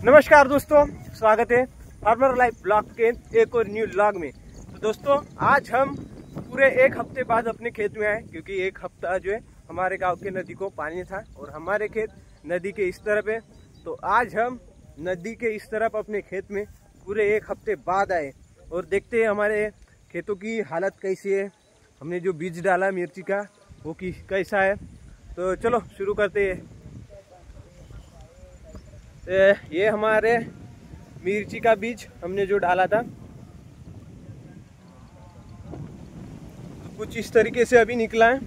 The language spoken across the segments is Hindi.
नमस्कार दोस्तों, स्वागत है फार्मर लाइफ ब्लॉग के एक और न्यू ब्लॉग में। तो दोस्तों, आज हम पूरे एक हफ्ते बाद अपने खेत में आए, क्योंकि एक हफ्ता जो है हमारे गांव के नदी को पानी था और हमारे खेत नदी के इस तरफ है। तो आज हम नदी के इस तरफ अपने खेत में पूरे एक हफ्ते बाद आए और देखते हैं हमारे खेतों की हालत कैसी है। हमने जो बीज डाला मिर्ची का वो कैसा है। तो चलो शुरू करते हैं। ये हमारे मिर्ची का बीज हमने जो डाला था, तो कुछ इस तरीके से अभी निकला है।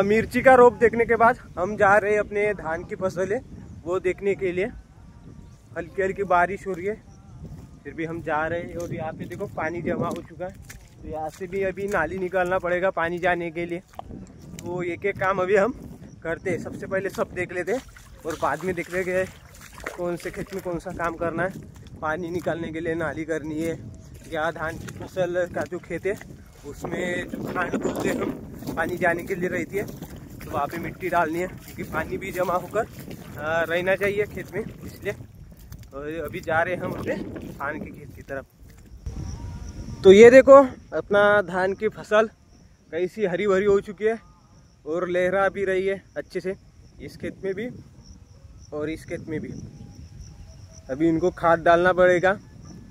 मिर्ची का रोप देखने के बाद हम जा रहे हैं अपने धान की फसल है वो देखने के लिए। हल्की हल्की बारिश हो रही है, फिर भी हम जा रहे हैं। और यहाँ पे देखो पानी जमा हो चुका है, तो यहाँ से भी अभी नाली निकालना पड़ेगा पानी जाने के लिए। तो एक एक काम अभी हम करते हैं। सबसे पहले सब देख लेते हैं और बाद में देख लेंगे कौन से खेत में कौन सा काम करना है। पानी निकालने के लिए नाली करनी है, या धान की फसल का जो खेत है उसमें जो खांड बोलते हैं हम, पानी जाने के लिए रहती है, तो वहाँ पे मिट्टी डालनी है, क्योंकि पानी भी जमा होकर रहना चाहिए खेत में, इसलिए। तो अभी जा रहे हैं हम अपने धान के खेत की तरफ। तो ये देखो अपना धान की फसल कैसी हरी भरी हो चुकी है और लहरा भी रही है अच्छे से, इस खेत में भी और इस खेत में भी। अभी इनको खाद डालना पड़ेगा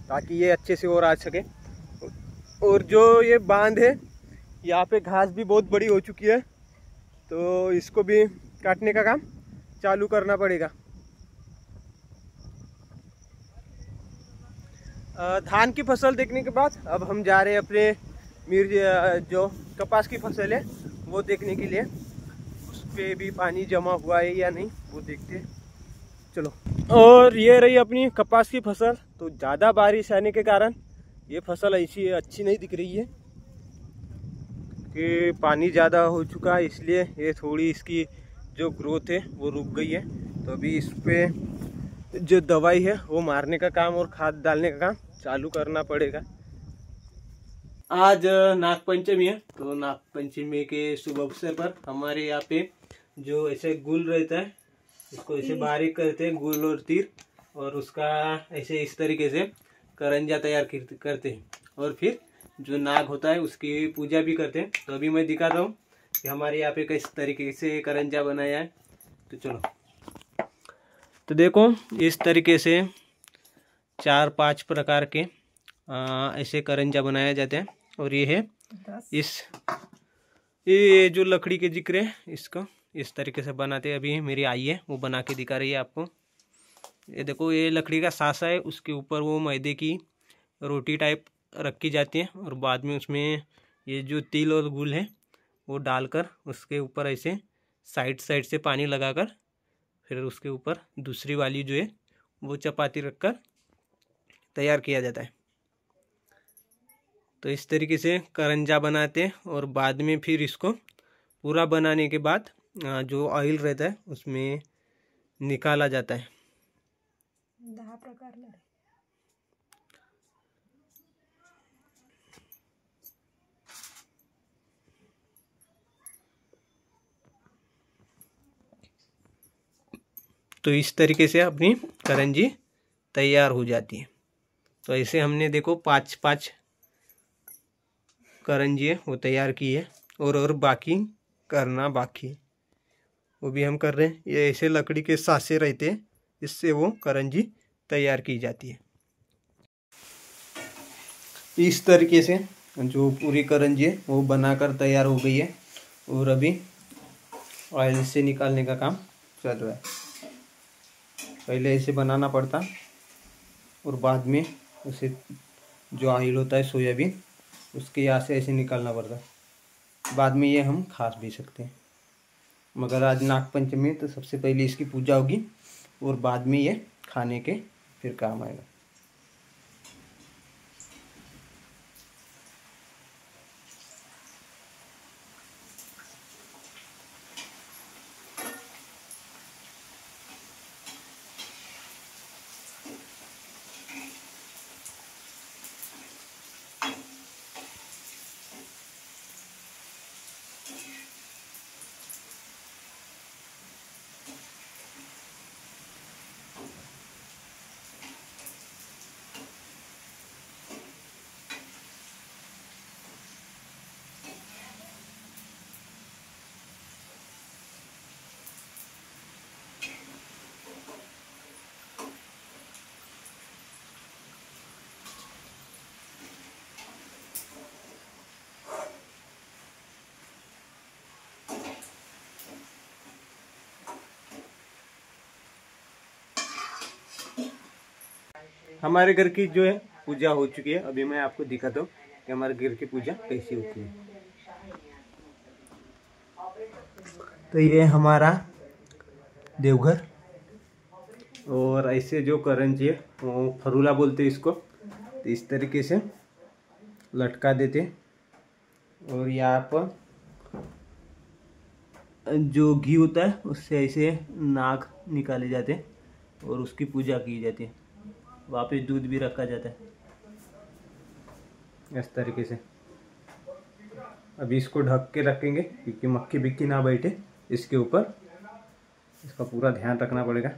ताकि ये अच्छे से और आ सके। और जो ये बांध है यहाँ पे घास भी बहुत बड़ी हो चुकी है, तो इसको भी काटने का काम चालू करना पड़ेगा। धान की फसल देखने के बाद अब हम जा रहे हैं अपने जो कपास की फसल है वो देखने के लिए। उस पे भी पानी जमा हुआ है या नहीं वो देखते हैं, चलो। और ये रही अपनी कपास की फसल। तो ज़्यादा बारिश आने के कारण ये फसल ऐसी अच्छी नहीं दिख रही है, कि पानी ज़्यादा हो चुका है, इसलिए ये थोड़ी इसकी जो ग्रोथ है वो रुक गई है। तो अभी इस पर जो दवाई है वो मारने का काम और खाद डालने का काम चालू करना पड़ेगा। आज नागपंचमी है, तो नागपंचमी के शुभ अवसर पर हमारे यहाँ पे जो ऐसे गुल रहता है उसको ऐसे बारीक करते हैं, गुल और तीर, और उसका ऐसे इस तरीके से करंजा तैयार करते हैं और फिर जो नाग होता है उसकी पूजा भी करते हैं। तो अभी मैं दिखाता हूँ कि हमारे यहाँ पे किस तरीके से करंजा बनाया है। तो चलो, तो देखो इस तरीके से 4-5 प्रकार के ऐसे करंजा बनाया जाते हैं। और ये है ये जो लकड़ी के जिक्र है इसको इस तरीके से बनाते हैं। अभी मेरी आई है वो बना के दिखा रही है आपको। ये देखो, ये लकड़ी का सासा है, उसके ऊपर वो मैदे की रोटी टाइप रखी जाती है और बाद में उसमें ये जो तिल और गुल है वो डालकर उसके ऊपर ऐसे साइड साइड से पानी लगाकर फिर उसके ऊपर दूसरी वाली जो है वो चपाती रखकर तैयार किया जाता है। तो इस तरीके से करंजा बनाते हैं और बाद में फिर इसको पूरा बनाने के बाद जो ऑयल रहता है उसमें निकाला जाता है। 10 प्रकार। तो इस तरीके से अपनी करंजी तैयार हो जाती है। तो ऐसे हमने देखो 5-5 करंजी है वो तैयार की है, और बाकी करना बाकी है, वो भी हम कर रहे हैं। ये ऐसे लकड़ी के सासे रहते हैं, इससे वो करंजी तैयार की जाती है। इस तरीके से जो पूरी करंजी है वो बनाकर तैयार हो गई है और अभी ऑयल से निकालने का काम चल रहा है। पहले ऐसे बनाना पड़ता और बाद में उसे जो ऑयल होता है सोयाबीन उसके यहाँ से ऐसे निकालना पड़ता। बाद में ये हम खा भी सकते हैं, मगर आज नागपंचमी तो सबसे पहले इसकी पूजा होगी और बाद में ये खाने के फिर काम आएगा। हमारे घर की जो है पूजा हो चुकी है। अभी मैं आपको दिखाता हूँ कि हमारे घर की पूजा कैसी होती है। तो ये हमारा देवघर, और ऐसे जो करंजी है वो फरूला बोलते हैं इसको, तो इस तरीके से लटका देते। और यहाँ पर जो घी होता है उससे ऐसे नाग निकाले जाते हैं और उसकी पूजा की जाती है। वापस दूध भी रखा जाता है इस तरीके से। अभी इसको ढक के रखेंगे क्योंकि मक्खी बिक्की ना बैठे इसके ऊपर, इसका पूरा ध्यान रखना पड़ेगा।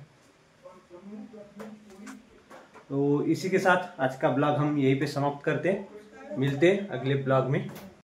तो इसी के साथ आज का ब्लॉग हम यहीं पे समाप्त करते हैं। मिलते हैं अगले ब्लॉग में।